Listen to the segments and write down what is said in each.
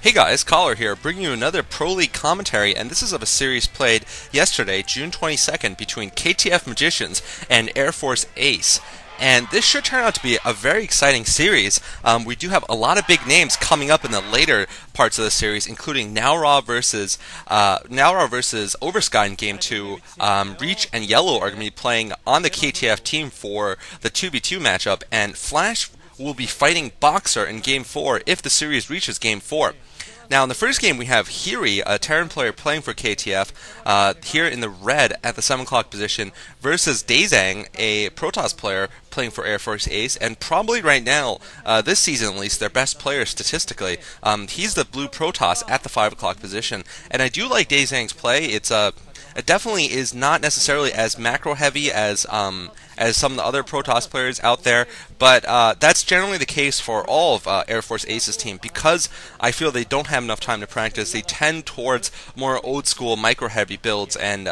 Hey guys, Caller here, bringing you another Pro League commentary, and this is of a series played yesterday, June 22nd, between KTF Magicns and Air Force ACE. And this should turn out to be a very exciting series. We do have a lot of big names coming up in the later parts of the series, including Naura versus Oversky in Game 2. Reach and Yellow are going to be playing on the KTF team for the 2v2 matchup, and Flash will be fighting Boxer in Game 4 if the series reaches Game 4. Now, in the first game, we have Hery, a Terran player playing for KTF, here in the red at the 7 o'clock position, versus Daezang, a Protoss player playing for Air Force ACE, and probably right now, this season at least, their best player statistically. He's the blue Protoss at the 5 o'clock position, and I do like Daezang's play. It definitely is not necessarily as macro heavy as some of the other Protoss players out there, but that's generally the case for all of Air Force ACE's team, because I feel they don't have enough time to practice. They tend towards more old school micro heavy builds and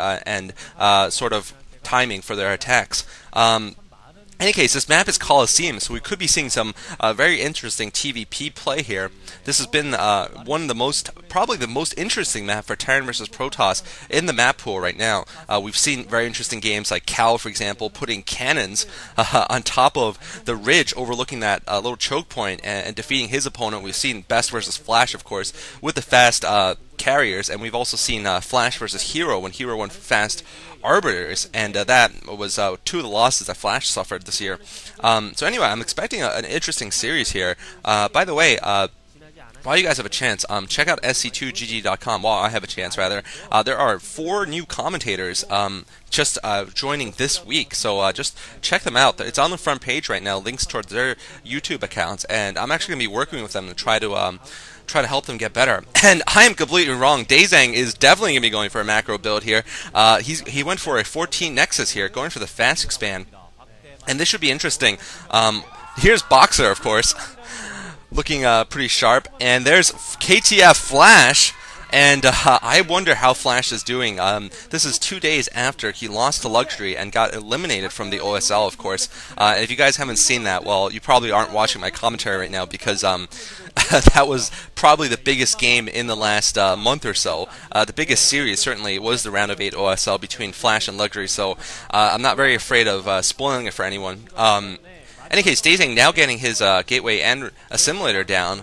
sort of timing for their attacks. In any case, this map is Colosseum, so we could be seeing some very interesting TVP play here. This has been one of the probably the most interesting map for Terran versus Protoss in the map pool right now. We've seen very interesting games like Cal, for example, putting cannons on top of the ridge overlooking that little choke point and defeating his opponent. We've seen Best versus Flash, of course, with the fast carriers, and we've also seen Flash versus Hero when Hero went fast Arbiters, and that was two of the losses that Flash suffered this year. So anyway, I'm expecting an interesting series here. By the way, while you guys have a chance, check out sc2gg.com. While I have a chance, rather, there are 4 new commentators just joining this week, so just check them out. It's on the front page right now, links towards their YouTube accounts, and I'm actually going to be working with them to try to help them get better. And I am completely wrong. Daezang is definitely going to be going for a macro build here. He went for a 14 Nexus here, going for the fast expand, and this should be interesting. Here's Boxer, of course, looking pretty sharp, and there's KTF Flash. And I wonder how Flash is doing. This is 2 days after he lost to Luxury and got eliminated from the OSL, of course. And if you guys haven't seen that, well, you probably aren't watching my commentary right now, because that was probably the biggest game in the last month or so. The biggest series certainly was the round of 8 OSL between Flash and Luxury, so I'm not very afraid of spoiling it for anyone. In any case, Daezang now getting his gateway and assimilator down.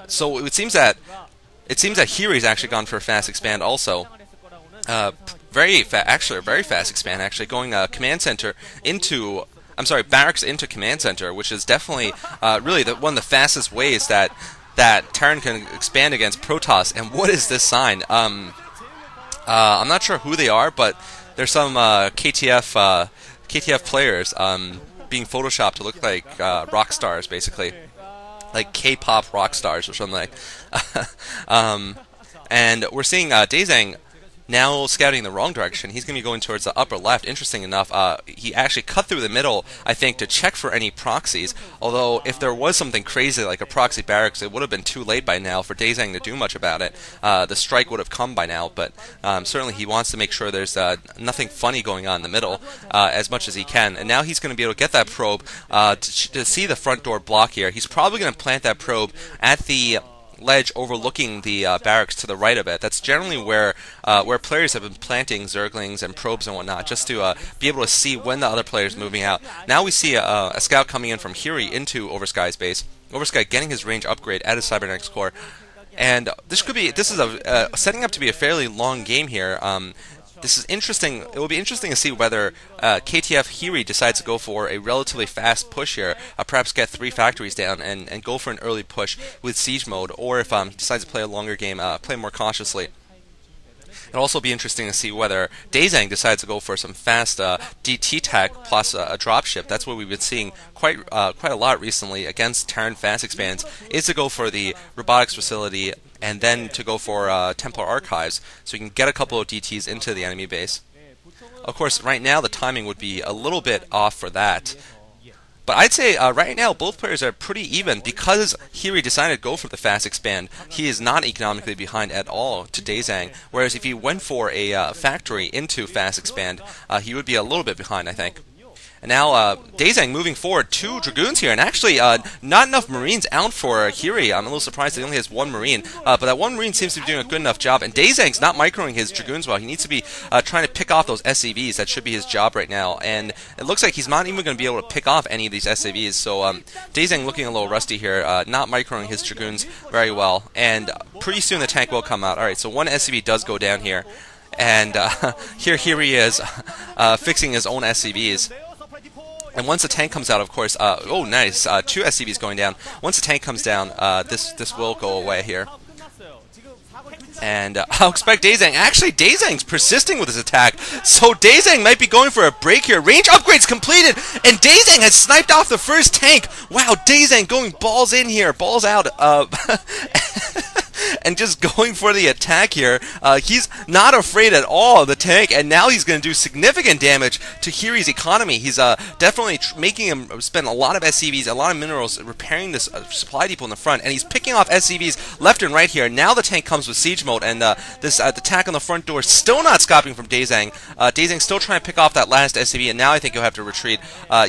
So it seems that Hery's actually gone for a fast expand also. Very fast expand, actually, going command center into, barracks into command center, which is definitely really one of the fastest ways that Terran can expand against Protoss. And what is this sign? I'm not sure who they are, but there's some KTF players being photoshopped to look like rock stars, basically. Like K-pop rock stars or something like. And we're seeing Daezang now scouting the wrong direction. He's going to be going towards the upper left. Interesting enough, he actually cut through the middle, I think, to check for any proxies. Although, if there was something crazy like a proxy barracks, it would have been too late by now for Daezang to do much about it. The strike would have come by now, but certainly he wants to make sure there's nothing funny going on in the middle as much as he can. And now he's going to be able to get that probe to see the front door block here. He's probably going to plant that probe at the ledge overlooking the barracks to the right of it. That's generally where players have been planting zerglings and probes and whatnot, just to be able to see when the other player's moving out. Now we see a scout coming in from Hery into Oversky's base. Oversky getting his range upgrade at his cybernetics core, and this is setting up to be a fairly long game here. This is interesting. It will be interesting to see whether KTF Hery decides to go for a relatively fast push here, perhaps get 3 factories down and go for an early push with siege mode, or if he decides to play a longer game, play more cautiously. It'll also be interesting to see whether Daezang decides to go for some fast DT tech plus a dropship. That's what we've been seeing quite a lot recently against Terran fast expands, is to go for the robotics facility and then to go for Templar Archives, so you can get a couple of DTs into the enemy base. Of course, right now the timing would be a little bit off for that. But I'd say right now both players are pretty even, because Hery decided to go for the fast expand. He is not economically behind at all to Daezang, whereas if he went for a factory into fast expand, he would be a little bit behind, I think. And now Daezang moving forward, 2 Dragoons here, and actually not enough Marines out for Hery. I'm a little surprised that he only has 1 Marine, but that 1 Marine seems to be doing a good enough job, and Daezang's not microing his Dragoons well. He needs to be trying to pick off those SCVs. That should be his job right now, and it looks like he's not even going to be able to pick off any of these SCVs, so Daezang looking a little rusty here, not microing his Dragoons very well, and pretty soon the tank will come out. Alright, so 1 SCV does go down here, and here he is fixing his own SCVs. And once the tank comes out, of course, oh nice, 2 SCVs going down. Once the tank comes down, this will go away here. And I'll expect Daezang. Actually, Daezang's persisting with his attack, so Daezang might be going for a break here. Range upgrades completed, and Daezang has sniped off the first tank. Wow, Daezang going balls in here, balls out. And just going for the attack here. He's not afraid at all of the tank, and now he's going to do significant damage to Hery's economy. He's definitely making him spend a lot of SCVs, a lot of minerals, repairing this supply depot in the front, and he's picking off SCVs left and right here. Now the tank comes with siege mode, and this attack on the front door still not stopping from Daezang. Daezang still trying to pick off that last SCV, and now I think he'll have to retreat.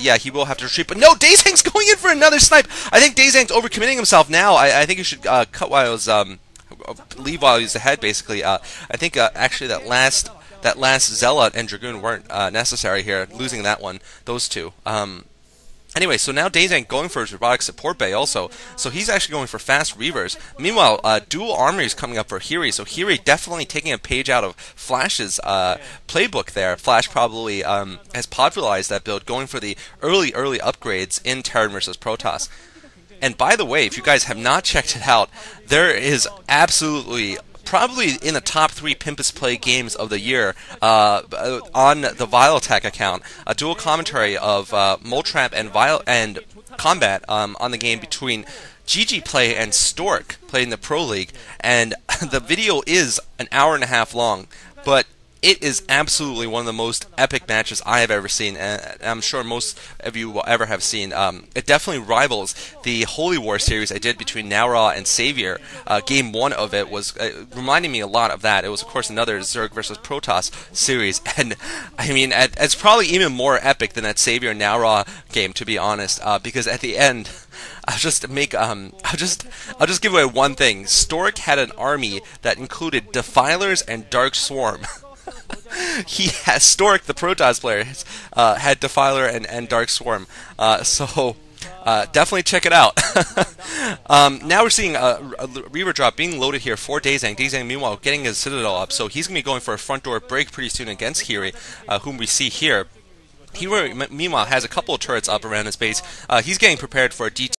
Yeah, he will have to retreat, but no, Daezang's going in for another snipe. I think Daezang's overcommitting himself now. I think he should cut while he was leave while he's ahead, basically. I think actually that last Zealot and Dragoon weren't necessary here, losing that one, those 2. Anyway, so now Daezang going for his robotic support bay also, so he's actually going for fast reavers. Meanwhile, dual armory is coming up for Hery, so Hery definitely taking a page out of Flash's playbook there. Flash probably has popularized that build, going for the early upgrades in Terran vs. Protoss. And by the way, if you guys have not checked it out, there is absolutely probably in the top 3 Pimpus Play games of the year on the Vile Attack account, a dual commentary of Moltrap and Combat on the game between GG Play and Stork played in the Pro League, and the video is an hour and a half long, but it is absolutely one of the most epic matches I have ever seen, and I'm sure most of you will ever have seen. It definitely rivals the Holy War series I did between Naura and Savior. Game 1 of it was reminding me a lot of that. It was, of course, another Zerg versus Protoss series, and I mean, it's probably even more epic than that Savior Naura game, to be honest, because at the end, I'll just give away one thing. Stork had an army that included Defilers and Dark Swarm. Stork, the Protoss player, had Defiler and Dark Swarm. So definitely check it out. Now we're seeing a Reaver drop being loaded here for Daezang. Daezang, meanwhile, getting his Citadel up, so he's going to be going for a front door break pretty soon against Hery, whom we see here. Hery, meanwhile, has a couple of turrets up around his base. He's getting prepared for a DT